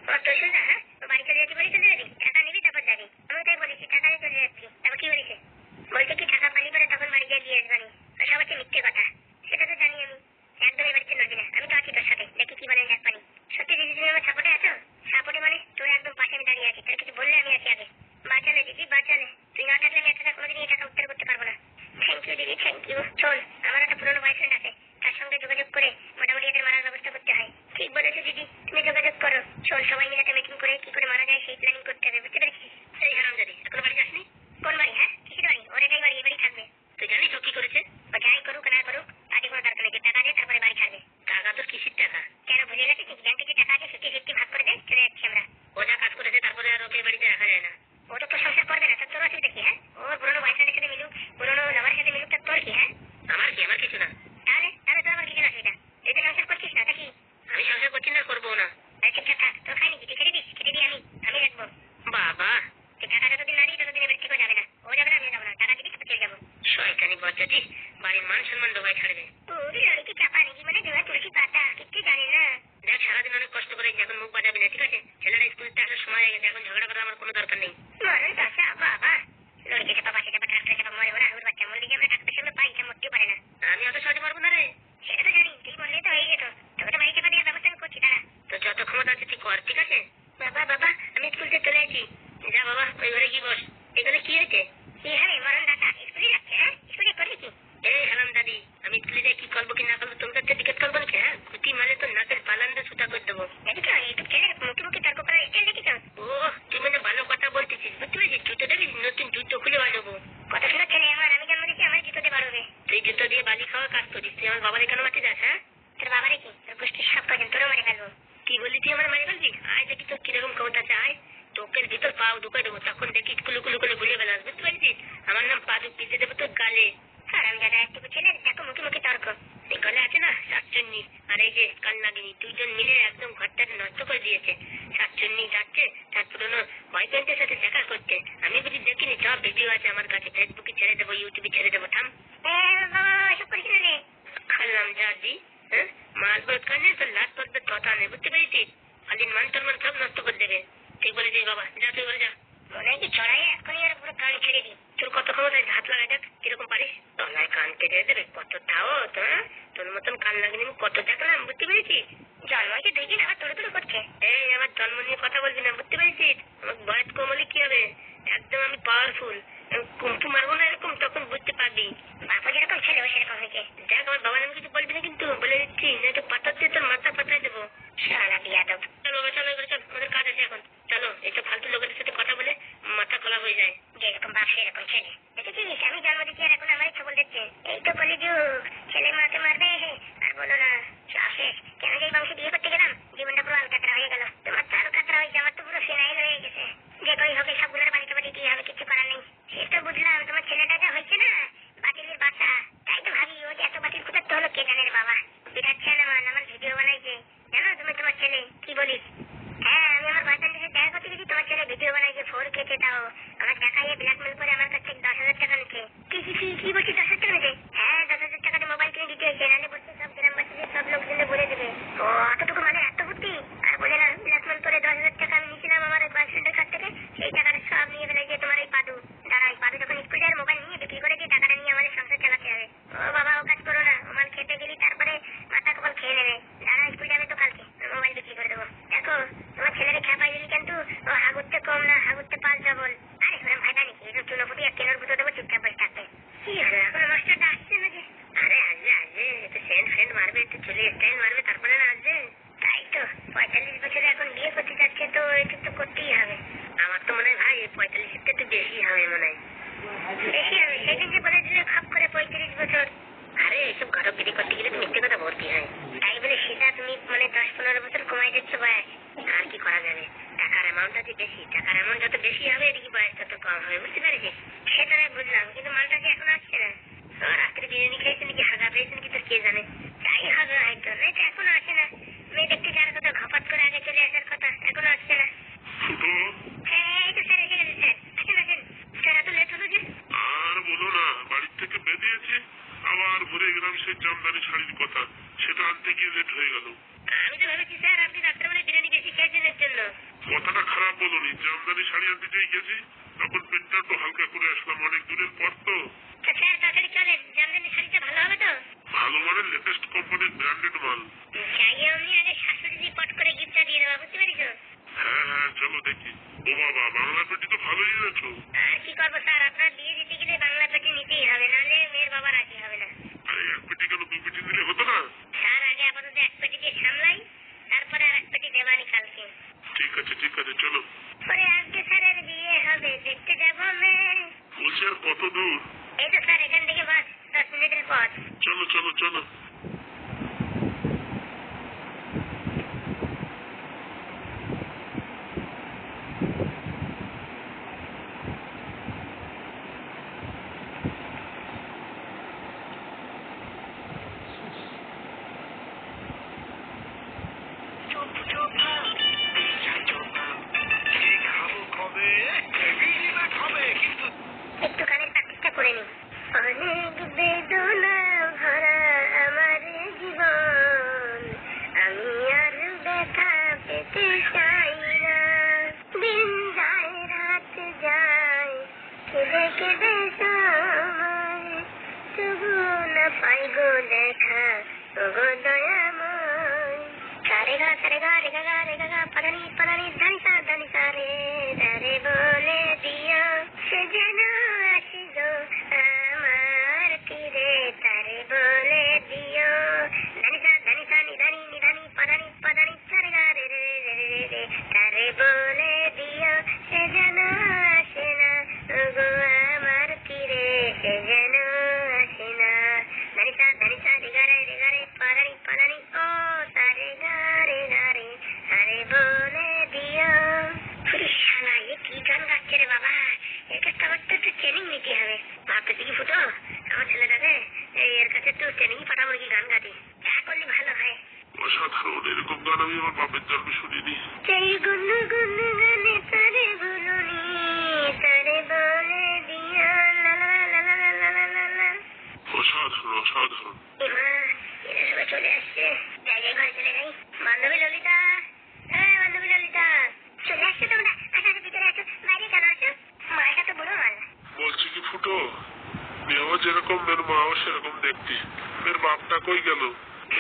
কত সুন্দর, হ্যাঁ? ও বাড়ি চলে যাচ্ছি বলে চলে যাবি? টাকা নিবি তারপর যাবি। আমি তাই বলেছি টাকা নিয়ে চলে যাচ্ছি। তারপর কি বলেছে? বলছে কি টাকা পালি করে তখন বাড়ি গিয়ে দিয়ে আসবানি। সব হচ্ছে মিথ্যে কথা। সেটা তো জানি আমি। একদম এই বাড়িতে নড়বি না। আমি তো আছি তোর সাথে। দেখি কি বলেন দেখবানি। সত্যি দিদি তুমি আমার সাপোর্টে আছো? সাপোর্টে মানে তোর একদম পাশে আমি দাঁড়িয়ে আছি। তাহলে কিছু বললে আমি আছি আগে। বাঁচালে দিদি বাঁচালে। তুই না থাকলে আমি একটা কোনোদিন এই টাকা উদ্ধার করতে পারবো না। থ্যাংক ইউ দিদি, থ্যাংক ইউ। শোন, আমার একটা পুরনো বয়ফ্রেন্ড আছে। তার সঙ্গে যোগাযোগ করে মোটামুটি এদের মারার ব্যবস্থা করতে হয়। ঠিক বলেছো দিদি, তুমি যোগাযোগ করো। শোন, সবাই মিলে একটা মিটিং করে কি করে মারা যায় সেই প্ল্যানিং করতে হবে, বুঝতে পেরেছিস? এই হারামজাদি, এখনো বাড়ি যাসনি? কোন বাড়ি? হ্যাঁ, কিসের বাড়ি? ওর এটাই বাড়ি, এই বাড়ি থাকবে। তুই জানিস ও কি করেছে? ও যাই করুক না করুক তাতে কোনো দরকার নেই। তুই টাকা দে, তারপরে বাড়ি ছাড়বে। টাকা তো কিসের টাকা? কেন ভুলে গেছিস? ব্যাংকে যে টাকা আছে 50-50 ভাগ করে দে, চলে যাচ্ছি আমরা। ও যা কাজ করেছে তারপরে আর ওকে বাড়িতে রাখা যায় না। ও তো তোর সংসার করবে না, তোর অসুবিধা কি? হ্যাঁ, ওর পুরনো বয়ফ্রেন্ডের সাথে মিলুক, পুরনো লাভারের সাথে মিলুক, তোর কি? হ্যাঁ, আমার কি? আমার কিছু না। তাহলে তাহলে তোর আমার কিছু না অসুবিধা। তুই তো সংসার করছিস না, তা কি? আমি সংসার করছি না, করবো না। আরে চুপচাপ থাক, তোর খাই নাকি? তুই খেতে দিস? খেতে দিই আমি রাখবো। বাবা, তুই টাকা যতদিন না দিই ততদিন এবার থেকেও যাবে না। ও যাবে না, আমিও যাবো না। টাকা দিবি তারপর চলে যাবো। শয়তানি বজ্জাতি, বাড়ির মান সম্মান ডোবাই ছাড়বে। ওরে লড়কি চাপা নাকি? মানে ডোবা তুলসী পাতা, কিচ্ছু জানি না। দেখ, সারাদিন অনেক কষ্ট করে এখন মুখ বাজাবি না, ঠিক আছে? ছেলেরা স্কুলতে আসার সময় হয়ে গেছে, এখন ঝগড়া করার আমার কোনো দরকার নেই। মরণ দশা বাবা, লড়কি চাপা পাশে চাপা ট্রাক্টরে চাপা মরে ওরা ওর বাচ্চা মরলে যে আমরা টাকা পয়সা পাই এটা মরতেও পারে না। আমি অত সহজে মরবো না রে। সেটা তো জানি, তুই বললেই তো হয়ে যেত। তোকে তো বাড়ি চাপা দেওয়ার ব্যবস্থা আমি করছি, দাঁড়া। তো যত ক্ষমতা আছে তুই কর, ঠিক আছে? বাবা বাবা, আমি স্কুল থেকে চলে এসেছি। যা বাবা, ওই ঘরে কি বস। এখানে কি হয়েছে? কি হবে মরণ দাতা? স্কুলে যাচ্ছে? হ্যাঁ, স্কুলে করবি কি? এই হারাম দাদি, আমি স্কুলে যাই কি করবো কি না করবো তুমি তো টিকিট করবো নাকি? হ্যাঁ, খুঁটি মারে তো নাকের পালান্ডে ছুটা করে দেবো। এদিকে ইউটিউব চ্যানেলে মুখে মুখে তর্ক করার স্টাইল দেখিস? ও, তুই মানে ভালো কথা বলতেছিস, বুঝতে পেরেছিস? জুতো দেখিস, নতুন জুতো খুলে বাজাবো। কথা শোনা ছেলে আমার, আমি জন্ম দিচ্ছি, আমার জুতোতে বাড়বে। তুই জুতো দিয়ে বালি খাওয়া কাজ করিস, তুই আমার বাবারে কেন মারতে যাস? হ্যাঁ, তোর বাবারে কি? তোর গোষ্ঠীর সব কাজে তোরও মারে ফেলবো। কি বললি তুই আমার মারে ফেলবি? আয় দেখি তোর কিরকম ক্ষমতা আছে, আয়। তোকের ভিতর পাও ঢুকে দেবো, তখন দেখিস কুলু কুলু করে ঘুরে বেড়াস, বুঝতে পেরেছিস? আমার নাম পাদু, পিছিয়ে দেবো তোর গালে। হারামজাদা একটুকু ছেলে, দেখো মুখে মুখে তর্ক। এই গলে আছে না শাকচুন্নি, আর এই যে কাল নাগিনী, দুইজন মিলে একদম ঘরটা নষ্ট করে দিয়েছে। শাকচুন্নি যাচ্ছে তার পুরোনো বয়ফ্রেন্ডের সাথে দেখা করতে। আমি বুঝি দেখিনি? সব ভিডিও আছে আমার কাছে, ফেসবুকে ছেড়ে দেবো, ইউটিউবে ছেড়ে দেবো। থাম। হারামজাদি, হ্যাঁ, মারবো কানে তো লাত পড়বে তথা নেই, বুঝতে পেরেছিস? আদিন মান সম্মান সব নষ্ট করে দেবে। ঠিক বলেছিস বাবা, যা তুই বলে যা। মনে হয় কি ছড়াই এখনই আর পুরো কান ছেড়ে দিই। তোর কত ক্ষমতা, হাত লাগা যাক কিরকম পারিস। তলায় কান কেটে দেবে, কত তাও তোর মতন কান লাগেনি আমি কত দেখলাম, বুঝতে পেরেছিস? জন্মকে দেখি না আবার তোর তোর করছে। এই আমার জন্ম নিয়ে কথা বলবি না, বুঝতে পেরেছিস? আমার বয়স কম হলে কি হবে? একদম আমি পাওয়ারফুল। কুম্ফু মারবো না এরকম, তখন বুঝতে পারবি। বাপা যেরকম ছেলে ও সেরকম হয়েছে। দেখ, আমার বাবার আমি কিছু বলবি না কিন্তু, বলে দিচ্ছি, নয়তো পাথর দিয়ে তোর মাথা পাঠাই দেবো। শালা বিয়াদব। চলো বাবা, চলো এবারে, চল, আমাদের কাজ আছে এখন। চলো, এইসব ফালতু লোকেদের সাথে কথা বলে মাথা খোলা হয়ে যায়। যেরকম বাপ সেরকম ছেলে। দেখেছিস আমি জন্ম দিচ্ছি আর এখন আমারই খবর দিচ্ছে। এই তো কলিযুগ, ছেলে মাকে মারবে আর বলো না। সব শেষ। কেন যে এই বংশে বিয়ে করতে গেলাম, জীবনটা পুরো আলকাতরা হয়ে গেল। তোমার তো আলকাতরা হয়েছে, আমার তো পুরো ফেনাইল হয়ে গেছে। যে কই হোক সবগুলোর বাড়িতে বাড়ি দিয়ে হবে, কিছু করার নেই। সে তো বুঝলাম, তোমার ছেলেটা যা হয়েছে না, বাতিলের বাচ্চা। তাই তো ভাবি ও যে এত বাতিল কোথার তো হলো কে জানে রে বাবা। বিরাচ্ছে না মান, আমার ভিডিও বানাইছে। জানো তুমি তোমার ছেলে কি বলিস? হ্যাঁ, আমি আমার বয়ফ্রেন্ডের সাথে দেখা করতে গেছি, তোমার ছেলে ভিডিও বানাইছে, 4K তাও। আমার দেখাইয়ে ব্ল্যাকমেল করে আমার কাছ থেকে 10,000 টাকা নিচ্ছে। কি বলছিস? 10,000 টাকা নিচ্ছে? হ্যাঁ, 10,000 টাকাতে মোবাইল কিনে দিতে হয়েছে, নাহলে বলছে সব গ্রামবাসীদের সব লোকজনদের বলে দেবে। ও অতটুকু মানে এত বুদ্ধি? আর বলে না, ব্ল্যাকমেল করে 10,000 টাকা আমি নিয়েছিলাম আমার বয়ফ্রেন্ডের কাছ থেকে, সেই টাকাটা সব নিয়ে ফেলেছে তোমার এই পাদু। দাঁড়া, এই পাদু যখন স্কুল যায় মোবাইল নিয়ে বিক্রি করে দিয়ে টাকাটা নিয়ে আমাদের সংসার চালাতে হবে। ও বাবা, ও কাজ করো না, ও মাল খেতে গেলি তারপরে মাথা কপাল খেয়ে নেবে। দাঁড়া, স্কুল যাবে তো কালকে, মোবাইল বিক্রি করে দেবো। দেখো, তোমার ছেলেকে খেপাই দিলি কিন্তু ও হাগুরতে কম না, হাগুরতে 5 ডবল। আরে ওরম ভাইটা নাকি? এরকম চুনোপুটি আর কেনার পুজো দেবো, চুপচাপ বসে থাকবে। কি হলো এখন মাস্টারটা আসছে না যে? আরে আসবে আসবে, একটু সেন্ট ফেন্ট মারবে, একটু চুলে স্টাইল মারবে, তারপরে না আসবে। তাই তো, 45 বছরে এখন বিয়ে করতে যাচ্ছে, তো এটা তো করতেই হবে। আমার তো মনে হয় ভাই 45-এর একটু বেশি হবে মনে হয়। বেশি হবে? সেদিন যে বলেছিলে খপ করে 35 বছর। আরে এইসব ঘটকগিরি করতে গেলে তো মিথ্যে কথা ভর্তি হয়। তাই বলে সেটা তুমি মানে 10-15 বছর কমাই দিচ্ছ বয়স। আর কি করা যাবে? টাকার অ্যামাউন্টটা যে বেশি, টাকার অ্যামাউন্ট যত বেশি হবে এদিকে বয়স তত কম হবে, বুঝতে পেরেছিস? সেটা আমি বুঝলাম, কিন্তু মালটা যে এখন আসছে না। রাত্রে বিরিয়ানি খেয়েছে নাকি, হাগা পেয়েছে নাকি, তো কে জানে। তাই হবে হয়তো, নয়তো এখনো আসে না। মেয়ে দেখতে যাওয়ার কথা, ঘপাত করে আগে চলে আসার কথা, এখনো আসছে না। হ্যাঁ, এই তো স্যার এসে গেছে। স্যার আসেন আসেন। স্যার এত লেট হলো যে? আর বলো না, বাড়ির থেকে বেরিয়েছি, আবার ভুলে গেলাম সেই জামদানি শাড়ির কথা, সেটা আনতে গিয়ে লেট হয়ে গেল। আমি তো ভেবেছি স্যার আপনি রাত্রেবেলায় বিরিয়ানি বেশি খেয়েছেন এর জন্য। কথাটা খারাপ বলনি, জামদানি শাড়ি আনতে যেই গেছি তখন পেটটা একটু হালকা করে আসলাম, অনেক দূরের পর তো। স্যার তাড়াতাড়ি চলেন, জামদানি শাড়িটা ভালো হবে তো? ভালো মানের লেটেস্ট কোম্পানির ব্র্যান্ডেড মাল। যাই অমনি আগে শাশুড়ি পট করে গিফটটা দিয়ে দেওয়া, বুঝতে পারিস? হ্যাঁ হ্যাঁ চলো দেখি। ও বাবা, বাংলা পেটি তো ভালোই এনেছো। আর কি করবো স্যার, আপনার বিয়ে দিতে গেলে বাংলা পেটি নিতেই হবে, নাহলে মেয়ের বাবা রাজি হবে না। আরে এক পেটি কেন, দু পেটি নিলে হতো না? স্যার আগে আপাতত এক পেটি দিয়ে সামলাই, তারপরে আর এক পেটি দেবানি কালকে। ঠিক আছে চলো। পরে আজকে স্যারের বিয়ে হবে, দেখতে যাবো আমি। বলছি আর কত দূর? এই তো স্যার এখান থেকে বাস 10 মিনিটের পথ। চলো। একটু গানের প্র্যাকটিসটা করে নি। অনেক বেদনা ভরা আমার জীবন, আমি আর ব্যথা পেতে চাই না। দিন যায় রাত যায়, কেঁদে কেঁদে সময়, তবু না পাই গো দেখা, ওগো দয়াময়। সারে গা পাদানি ধানি সা রে রে বলে দিও, সে যেন আসিল আমার তীরে, তারে বলে দিও। ধানি সা নিধানি পাদানি সারে গা রে তারে বলে দিও, সে যেন আসে না ওগো আমার তীরে, সে যেন আসে না। ধানি সা রে পাদানি ও সারে গা রে তারে বলে দিও। শালা এ কি গান গাচ্ছে রে বাবা, এর কাছে আমার তো একটু ট্রেনিং নিতে হবে। ভাবতেছি কি ফুটো, আমার ছেলেটাকে এর কাছে একটু ট্রেনিং পাঠাবো নাকি গান গাতে, যা করলে ভালো হয়। অসাধারণ, এরকম গান আমি আমার বাপের জন্মে শুনিনি। সেই গুনু গুনু গানে তারে বলুনি, তারে বলে দিও লা লা লা লা লা লা লা লা। অসাধারণ। এমা এরা সবাই চলে আসছে, জায়গায় ঘরে চলে যাই। বান্ধবী ললিতা, বান্ধবী ললিতা, চলে আসছো তোমরা? আসো ভিতরে আসো, বাইরে কেন আসো? মায়েরা তো বুড়ো মাল। বলছি কি ফুটো, মেয়েও যেরকম মেয়ের মাও সেরকম দেখতে, মেয়ের বাপটা কই গেল?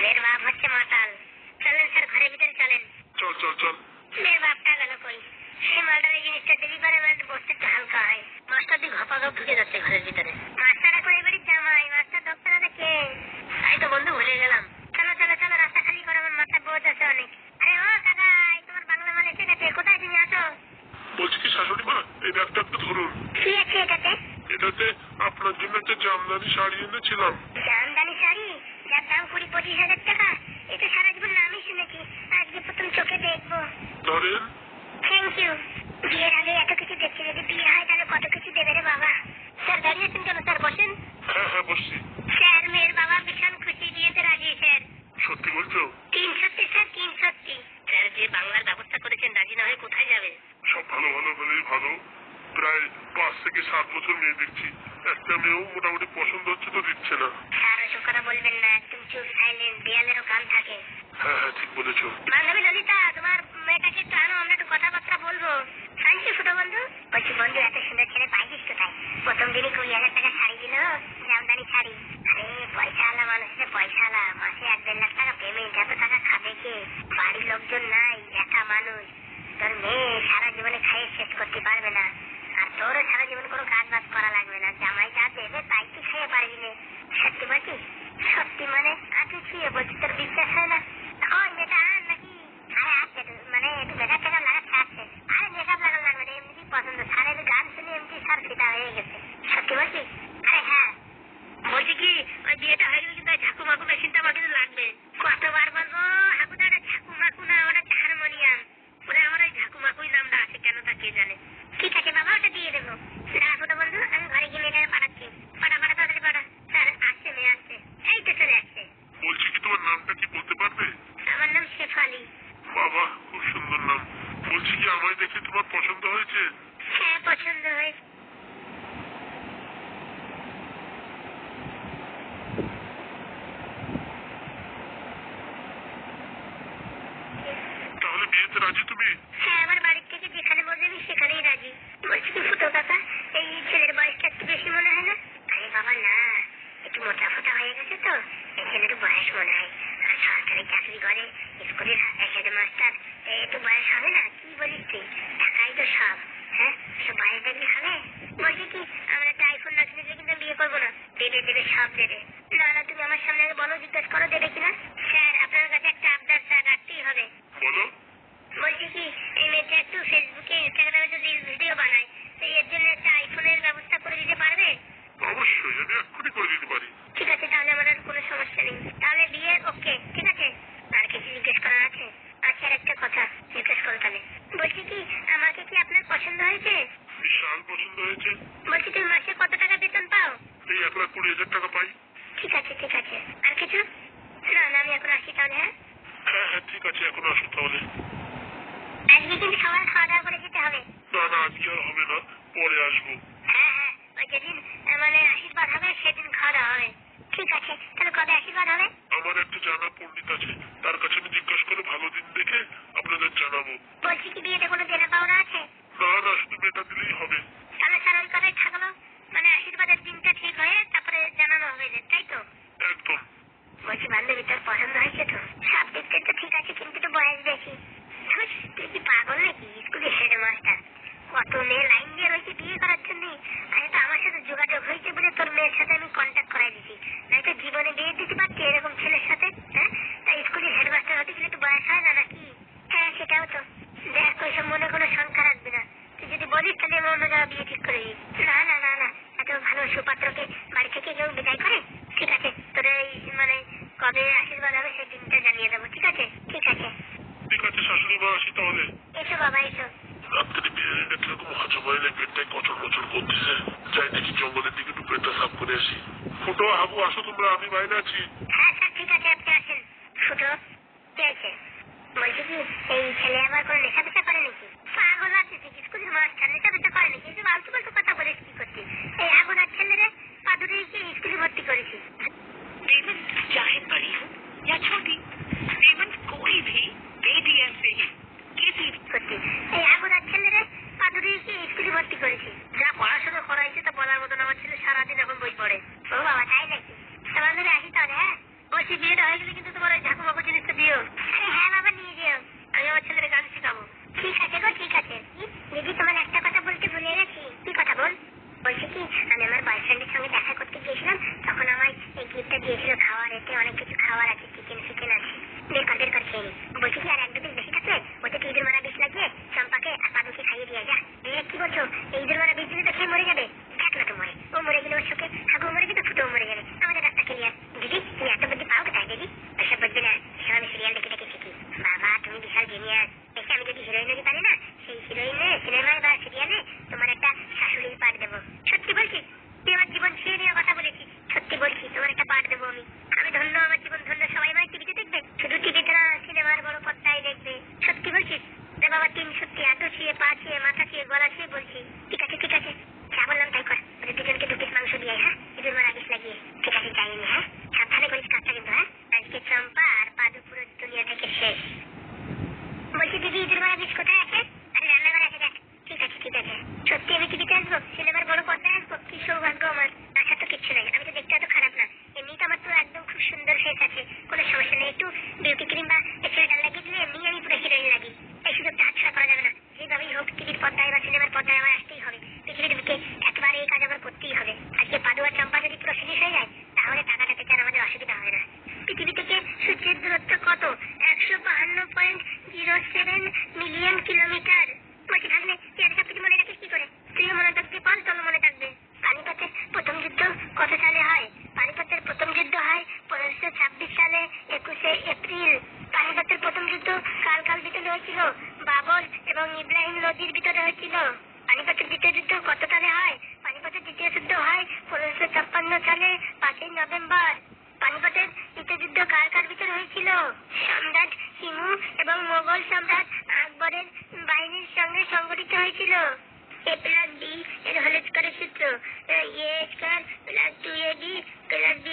মেয়ের বাপ হচ্ছে মাতাল। চলেন স্যার ঘরের ভিতরে চলেন। চল। মেয়ের বাপটা গেল কই? সেই মালটার এই জিনিসটা দিলি পারে বসতে একটু হালকা হয়। মাস্টার দি ঘপা ঢুকে যাচ্ছে ঘরের ভিতরে। মাস্টাররা করে বাড়ির জামাই, মাস্টার দপ্তরাটা কে? তাই তো বন্ধু ভুলে গেলাম। চলো রাস্তা খালি করো, আমার মাথায় বোঝ আছে অনেক। আরে ও কাকা, এই তোমার বাংলা মাল এসে গেছে, কোথায় তুমি আসো? বলছি কি শাশুড়ি মা, এই ব্যাগটা একটু ধরুন। কি আছে এটাতে? এটাতে আপনার জন্য একটা জামদানি শাড়ি এনেছিলাম। জামদানি শাড়ি? যার দাম 20-25 হাজার টাকা? এটা সারা জীবন নামই শুনেছি, আজকে প্রথম চোখে দেখবো। ধরেন। Thank you. বিয়ের আগে এত কিছু দেখছি, যদি বিয়ে হয় তাহলে কত কিছু দেবে রে বাবা। স্যার দাঁড়িয়েছেন কেন? স্যার বসেন। হ্যাঁ বসছি। স্যার মেয়ের বাবা ভীষণ খুশি, বিয়েতে রাজি। স্যার সত্যি বলছো? 3 সত্যি স্যার, 3 সত্যি। স্যার যে বাংলার ব্যবস্থা করেছেন, রাজি না হয়ে কোথায় যাবে? সব ভালো হলেই ভালো। প্রায় 5 থেকে 7 বছর মেয়ে দেখছি, একটা মেয়েও মোটামুটি পছন্দ হচ্ছে তো দিচ্ছে না। স্যার ওসব কথা বলবেন না, একদম চুপ সাইলেন্ট, দেয়ালেরও কান থাকে। হ্যাঁ ঠিক বলেছো। বান্ধবী ললিতা, তোমার মেয়েটাকে একটু আনো, আমরা একটু কথাবার্তা বলবো। আনছি ফুটো বন্ধু। বলছি বন্ধু, এত সুন্দর ছেলে পাইছিস কোথায়? প্রথম দিনই 20,000 টাকা শাড়ি দিল, জামদানি শাড়ি। আরে পয়সাওয়ালা মানুষ রে, পয়সাওয়ালা, মাসে 1-1.5 লাখ টাকা পেমেন্ট। এত টাকা খাবে কে? বাড়ির লোকজন নাই, একা মানুষ। তোর মেয়ে সারা জীবনে খাইয়ে শেষ করতে পারবে না, আর তোরও সারা জীবন কোনো কাজ বাজ করা লাগবে না। জামাই যা দেবে তাই তুই খাইয়ে পারবি না। সত্যি বলছিস? সত্যি মানে আগে ছুঁয়ে বলছি, তোর বিশ্বাস হয় না? ওই মেয়েটা আন নাকি? আরে আসছে, মানে একটু মেকআপ টেকআপ লাগাচ্ছে, আসছে। আরে মেকআপ লাগানো লাগবে না, এমনিতেই পছন্দ। স্যারের গান শুনে এমনি স্যার ফিদা হয়ে গেছে। সত্যি বলছিস? আরে হ্যাঁ। বলছি কি, ওই বিয়েটা হয়ে গেলে কিন্তু ঝাঁকু মাকু মেশিনটা আমার কিন্তু লাগবে। কতবার বলবো হাকুদা, ওটা ঝাঁকু মাকু না, ওটা হচ্ছে হারমোনিয়াম। ওরা আমার ওই ঝাঁকু মাকুই নামটা আছে, কেন তা কে জানে। ঠিক আছে বাবা, ওটা দিয়ে দেবো। রাখো তো বন্ধু, আমি ঘরে গিয়ে মেয়েটাকে পাঠাচ্ছি। পাঠা তাড়াতাড়ি পাঠা। স্যার আসছে, মেয়ে আসছে, এই তো চলে আসছে। বলছি কি, তোমার নামটা কি বলতে পারবে? আমার নাম শেফালি। বাবা, খুব সুন্দর নাম। বলছি কি, আমায় দেখে তোমার পছন্দ হয়েছে? হ্যাঁ পছন্দ হয়েছে। তাহলে বিয়েতে রাজি তুমি? হ্যাঁ, আমার বাড়ি যেখানে বলবে আমি সেখানেই রাজি। বলছি কি ফুটো কাকা, এই ছেলের বয়সটা একটু বেশি মনে হয় না? আরে বাবা না, একটু মোটা ফোটা হয়ে গেছে তো, এই ছেলের বয়স মনে হয়। আর সরকারি চাকরি করে, স্কুলের হেডমাস্টার, একটু বয়স হবে না? কি বলিস তুই? টাকাই তো সব। হ্যাঁ, সব বয়স দেখলে হবে? বলছি কি, আমরা একটা আইফোন না কিনে কিন্তু বিয়ে করবো না। দেবে দেবে, সব দেবে। না না, তুমি আমার সামনে বলো, জিজ্ঞেস করো দেবে কিনা। স্যার, আপনার কাছে একটা আবদার স্যার রাখতেই হবে। বলো। বলছি কি, এই মেয়েটা একটু ফেসবুকে ইনস্টাগ্রামে তো রিলস ভিডিও বানায়, তো এর জন্য একটা আইফোনের ব্যবস্থা করে দিতে পারবে? অবশ্যই, আমি এক্ষুনি করে দিতে পারি। ঠিক আছে, তাহলে আমার আর কোনো সমস্যা নেই। তাহলে বিয়ে ওকে, ঠিক আছে। আর কিছু জিজ্ঞেস করার আছে? আচ্ছা, আর একটা কথা জিজ্ঞেস করো তাহলে। বলছি কি, আমাকে কি আপনার পছন্দ হয়েছে? বিশাল পছন্দ হয়েছে। বলছি তুমি মাসে কত টাকা বেতন পাও? এই 1,20,000 টাকা পাই। ঠিক আছে ঠিক আছে, আর কিছু? না না, আমি এখন আসি তাহলে। হ্যাঁ হ্যাঁ হ্যাঁ, ঠিক আছে, এখন আসো তাহলে। আজকে কিন্তু সবার খাওয়া দাওয়া করে যেতে হবে। না না, আজকে আর হবে না, পরে আসবো। হ্যাঁ হ্যাঁ, ওই যেদিন মানে আশীর্বাদ হবে সেদিন খাওয়া দাওয়া হবে। ঠিক আছে, তাহলে কবে আশীর্বাদ হবে? আমার একটা জানা পণ্ডিত আছে, তার কাছে আমি জিজ্ঞাসা করে ভালো দিন দেখে আপনাদের জানাবো। বলছি কি, বিয়েতে কোনো দেনা পাওনা আছে? না না, শুধু মেয়েটা দিলেই হবে। তাহলে স্যার ওই কথাই থাকলো, মানে আশীর্বাদের দিনটা ঠিক হয়ে তারপরে জানানো হবে এদের, তাই তো? একদম। বলছি বান্ধবী, তোর পছন্দ হয়েছে তো? সব দিক থেকে তো ঠিক আছে, কিন্তু একটু বয়স বেশি। ধুস, তুই কি পাগল নাকি? স্কুলের হেডমাস্টার, কত মেয়ে লাইন দিয়ে রয়েছে বিয়ে করার জন্য। আরে তো আমার সাথে যোগাযোগ হয়েছে বলে তোর মেয়ের সাথে আমি কন্ট্যাক্ট করাই দিছি, নয়তো জীবনে বিয়ে দিতে পারছি এরকম ছেলের সাথে? হ্যাঁ, তাই স্কুলের হেডমাস্টার হতে গেলে একটু বয়স হয় না নাকি? হ্যাঁ, সেটাও তো। দেখ, ওইসব মনে কোনো শঙ্কা রাখবি না। তুই যদি বলিস তাহলে আমি অন্য জায়গায় বিয়ে ঠিক করে দিই। না না না না, এত ভালো সুপাত্রকে বাড়ি থেকে কেউ বিদায় করে? ঠিক আছে, তোর এই মানে কবে আশীর্বাদ হবে সেই দিনটা জানিয়ে দেবো, ঠিক আছে? ঠিক আছে ঠিক আছে শাশুড়ি মা, আসি তাহলে। এসো বাবা, এসো। রাত্রে বিরিয়ানিটা কিরকম হজম হয় না, পেটটাই কচর কচর করতেছে। যাই দেখি জঙ্গলের দিকে একটু পেটটা সাফ করে আসি। ফুটো, হাবু, আসো তোমরা, আমি বাইরে আছি। হ্যাঁ স্যার, ঠিক আছে, আপনি আসেন। ফুটো, কি আছে? বলছি কি, এই ছেলে আবার কোনো নেশা পেশা করে নাকি? পাগল আছে তুই? স্কুলের মাস্টার নেশা পেশা করে নাকি? এসব আলতু ফালতু কথা বলিস কি করছিস? এই আগুনার ছেলেরে পাদুরিকে স্কুলে ভর্তি করেছি। देवन चाहे बड़ी हो या छोटी, देवन कोई भी बेटियां से ही किसी করছি, এই আগুনার ছেলেরে পাদুরিকে স্কুলে ভর্তি করেছি। যা পড়াশোনা করাইছে তা বলার মতন আমার ছেলে সারাদিন এখন বই পড়ে। ও বাবা, তাই নাকি? তোমার ধরে আসি তাহলে। হ্যাঁ, বলছি বিয়েটা হয়ে গেলে কিন্তু তোমার ওই ঝাঁকুমাকু জিনিসটা দিও। আরে হ্যাঁ বাবা, নিয়ে যেও। আমি আমার ছেলের গান শেখাবো। ঠিক আছে গো, ঠিক আছে। দিদি, তোমার একটা কথা বলতে ভুলে গেছি। কি কথা বল? বলছি কি, আমি আমার বয়ফ্রেন্ডের সঙ্গে দেখা করতে গিয়েছিলাম, তখন আমার এই গিফটটা দিয়েছিল খাওয়ার। এতে অনেক কিছু খাওয়ার আছে, চিকেন ফিকেন আছে। বের কর খেয়ে নি। বলছি কি, আর এক দুদিন বেশি থাকলে ওতে ইঁদুর মারা বিষ লাগিয়ে চম্পাকে আর পাদুকে খাইয়ে দিয়ে যা। কি বলছো? এই ইঁদুর মারা বিষ দিলে তো খেয়ে মরে যাবে। থাক না তো মরে, ও মরে গেলে ওর চোখে হাগু মরে যেত, ফুটো মরে যাবে। আমাদের রাস্তা ক্লিয়ার। দিদি, তুমি এত বুদ্ধি পাও কোথায় দিদি? ওইসব বুঝবে না, সব আমি সিরিয়াল দেখে দেখে শিখি। বাবা, তুমি বিশাল জিনিয়াস। দেখে আমি যদি হিরোইনেরই পারি না, সেই হিরোইনে সিনেমায় বা সিরিয়ালে তোমার একটা শাশুড়ির পাঠ দেবো। সত্যি বলছি, তুই আমার জীবন ছিঁড়ে নেওয়ার কথা বলেছিস। সত্যি বলছি, তোমার একটা পাঠ দেবো আমি। আমি ধন্য, আমার জীবন ধন্য। সবাই আমার টিভিতে দেখবে, শুধু টিভিতে না, সিনেমার বড় পর্দায় দেখবে। সত্যি বলছিস? রে বাবা, 3 সত্যি, এত ছিঁড়ে, পা ছিঁড়ে, মাথা ছিঁড়ে, গলা ছিঁড়ে বলছি। ঠিক আছে ঠিক আছে, যা বললাম তাই কর। ওদের দুজনকে 2 পিস মাংস দিয়ে আয়, হ্যাঁ, ইঁদুর মারা বিষ লাগিয়ে। ঠিক আছে, যাইনি। হ্যাঁ, সাবধানে করিস কাজটা কিন্তু। হ্যাঁ, আজকে চম্পা আর পাদু পুরো দুনিয়া থেকে শেষ। বলছি দিদি, ইঁদুর মারা বিষ কোথায় আছে? আরে রান্নাঘরে আছে, দেখ। ঠিক আছে ঠিক আছে। সত্যি আমি টিভিতে আসবো, সিনেমার বড় পর্দায় আসবো? কি সৌভাগ্য আমার। আশা তো কিচ্ছু নাই, আমি তো দেখতে এত খারাপ না। এমনি তো আমার তো একদম খুব সুন্দর ফেস আছে, কোনো সমস্যা নেই। একটু বিউটি ক্রিম বা এক্সট্রা লাগিয়ে দিলে এমনি আমি পুরো হিরোইন লাগি। এই সুযোগটা হাতছাড়া করা যাবে না। যেভাবেই হোক টিভির পর্দায় বা সিনেমার পর্দায় আমার আসতেই হবে। পৃথিবীর বুকে একবারে এই কাজ আমার করতেই হবে। আজকে পাদু আর চম্পা যদি পুরো ফিনিশ হয়ে যায়, তাহলে টাকাটা পেতে আর আমাদের অসুবিধা হবে না। পৃথিবী থেকে সূর্যের দূরত্ব কত? 152.07 মিলিয়ন কিলোমিটার। বলছি ভাগ্নে, তুই এত সব কিছু মনে রাখিস কি করে? তুইও মনে থাকতে পার, তোর মনে থাকবে। পানিপথের প্রথম যুদ্ধ কত সালে হয়? পানিপথের প্রথম যুদ্ধ হয় 1526 সালে 21শে এপ্রিল। পানিপথের প্রথম যুদ্ধ কাল ভিতরে হয়েছিল, বাবর এবং ইব্রাহিম লোদির ভিতরে হয়েছিল। পানিপথের দ্বিতীয় যুদ্ধ কত সালে হয়? পানিপথের দ্বিতীয় যুদ্ধ হয় 1556 সালে 5ই নভেম্বর। পানিপথের দ্বিতীয় যুদ্ধ কার ভিতরে হয়েছিল? সম্রাট হিমু এবং মোগল সম্রাট আকবরের বাহিনীর সঙ্গে সংগঠিত হয়েছিল। A+B এর হোল স্কয়ারের সূত্র A² + 2AB + B²।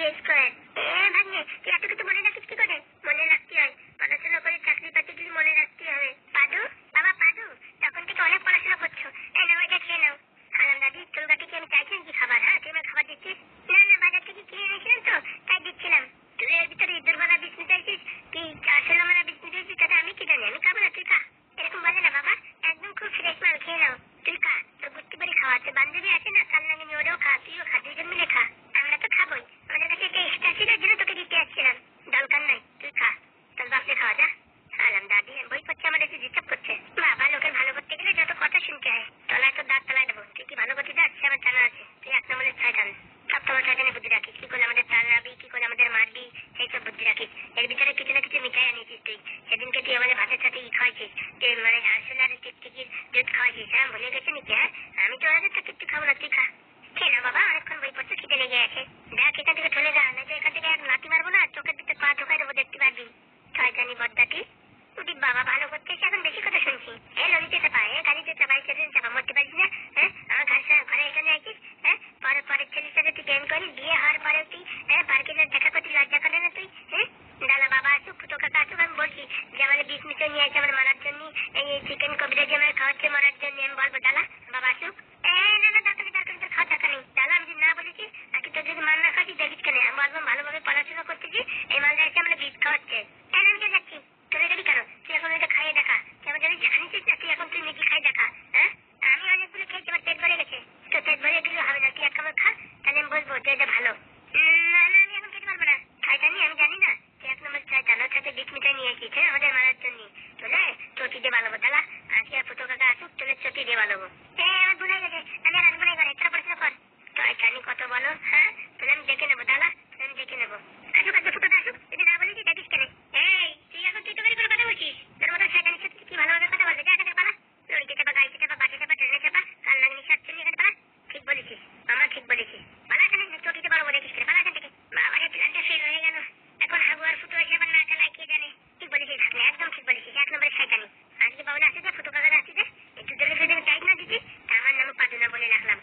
ভাগ্নে, তুই এত কিছু মনে রাখিস কি করে? মনে রাখতে হয়, পড়াশোনা করে চাকরি পাতি মনে রাখতে হবে। পাদু, বাবা পাদু, তখন থেকে অনেক পড়াশোনা আসলে টিকটিকির দুধ খাওয়াছিস, হ্যাঁ ভুলে গেছে নাকি? হ্যাঁ আমি তো ওদের তো কিচ্ছু খাবো না, তুই খা। খেয়ে না বাবা, অনেকক্ষণ বই পড়ছে, খিদে লেগে আছে। দেখ এখান থেকে চলে যা, নয়তো এখান থেকে এক লাথি মারবো না, চোখের ভিতরে পা ঢোকাই দেবো, দেখতে পারবি। শয়তানি বদ্দাটি। তুই বাবা ভালো করছিস, এখন বেশি কথা শুনছি। এ লরিতে চাপা, এ গাড়িতে চাপা, স্টেশন চাপা, মরতে পারিস না? হ্যাঁ আমার ঘরে এখানে আছিস, হ্যাঁ পরের ছেলের সাথে তুই প্রেম করিস, বিয়ে হওয়ার পরেও তুই পার্কে দেখা করতে লজ্জা করে না তুই? হ্যাঁ ডালা বাবা আসুক, ফুটো কাকা আসুক, আমি বলছি যে আমার বিষ মিশিয়ে নিয়ে আসে আমার মারার জন্য, এই চিকেন কবিরা যে আমার খাওয়াচ্ছে মারার জন্য, আমি বলবো ডালা বাবা আসুক। না না দরকার নেই, খাওয়া টাকা নেই ডালা, আমি যদি না বলেছি আজকে তোর যদি মান না খাচ্ছি দেখিস কেন, আমি বলবো ভালোভাবে পড়াশোনা করতেছি, এই মালটা এসে আমরা বিষ খাওয়াচ্ছে। আমি যাচ্ছি, তোর গাড়ি কেন? তুই এখন ওইটা খাইয়ে দেখা, তুই আমার জানিস না, তুই এখন তুই নিজে খাই দেখা। হ্যাঁ আমি অনেকগুলো খেয়েছি, আমার পেট ভরে গেছে। তোর পেট ভরে গেলে হবে না, তুই এক কামড় খা, তাহলে আমি বলবো যে এটা ভালো। না না আমি এখন খেতে পারবো না, খাইতানি আমি জানি না, তুই এক নম্বর শয়তান, ওর সাথে বিষ মিঠাই নিয়ে এসেছিস আমাদের মারার জন্য। তোলে চটি দিয়ে ভালো ডালা, আজকে আর ফুটো কাকা আসুক, তোলে চটি দিয়ে ভালো। আমার ভুলে গেছে, আমি আর আসবো না এবারে, তোরা পড়াশোনা কর। শয়তানি কত বলো, হ্যাঁ তোলে আমি দেখে নেবো ডালা, আমি দেখে নেবো। আসুক আসুক ফুটোটা আসুক, যদি না বলেছি দেখিস কেন? এই তুই এখন তুই তো করে কথা বলছিস, তোর মতো শয়তানির সাথে কি ভালোভাবে কথা বলবে? যা এখানে পালা, লড়িতে চাপা, গাড়িতে চাপা, বাসে চাপা, ট্রেনে চাপা, কাল লাগনি সাতচল্লিশ, এখানে পালা। ঠিক বলেছিস আমার, ঠিক বলেছিস, পালা এখানে, চটিতে পারবো দেখিস কেন, পালা এখান থেকে। বাবা প্ল্যানটা ফেল হয়ে গেল, এখন হাগু আর ফুটো এসে আবার না চালায় কে জানে। ঠিক বলেছিস থাকলে, একদম ঠিক বলেছিস, এক নম্বরের শয়তানি। আজকে বাবুলা আসছে, ফুটো কাকার আসছে, একটু জেলে যদি আমি টাইট না দিচ্ছি তা আমার নামে পাদুনা বলে রাখলাম।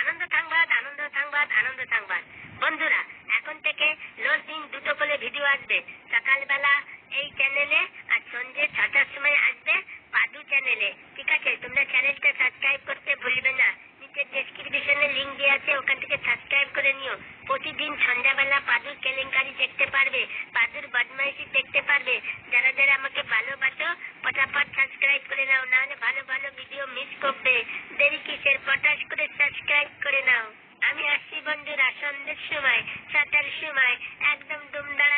আনন্দ সংবাদ, আনন্দ সংবাদ, আনন্দ সংবাদ। বন্ধুরা এখন থেকে রোজ দিন 2টো করে ভিডিও আসবে, সকালবেলা এই চ্যানেলে আর সন্ধ্যে 6টার সময় আসবে পাদু চ্যানেলে। ঠিক আছে, তোমরা চ্যানেলটা সাবস্ক্রাইব করতে ভুলবে না, নিচে ডেসক্রিপশনে লিংক দেওয়া আছে, ওখান থেকে সাবস্ক্রাইব করে নিও। প্রতিদিন সন্ধ্যাবেলা পাদুর কেলেঙ্কারি দেখতে পারবে, পাদুর বদমাইশি দেখতে পারবে। যারা যারা আমাকে ভালোবাসো ফটাফট সাবস্ক্রাইব করে নাও, নাহলে ভালো ভালো ভিডিও মিস করবে। দেরি কিসের, পটাশ করে সাবস্ক্রাইব করে নাও। আমি আসছি বন্ধুরা সন্ধ্যের সময়, 7টার সময়, একদম দুমদাড়া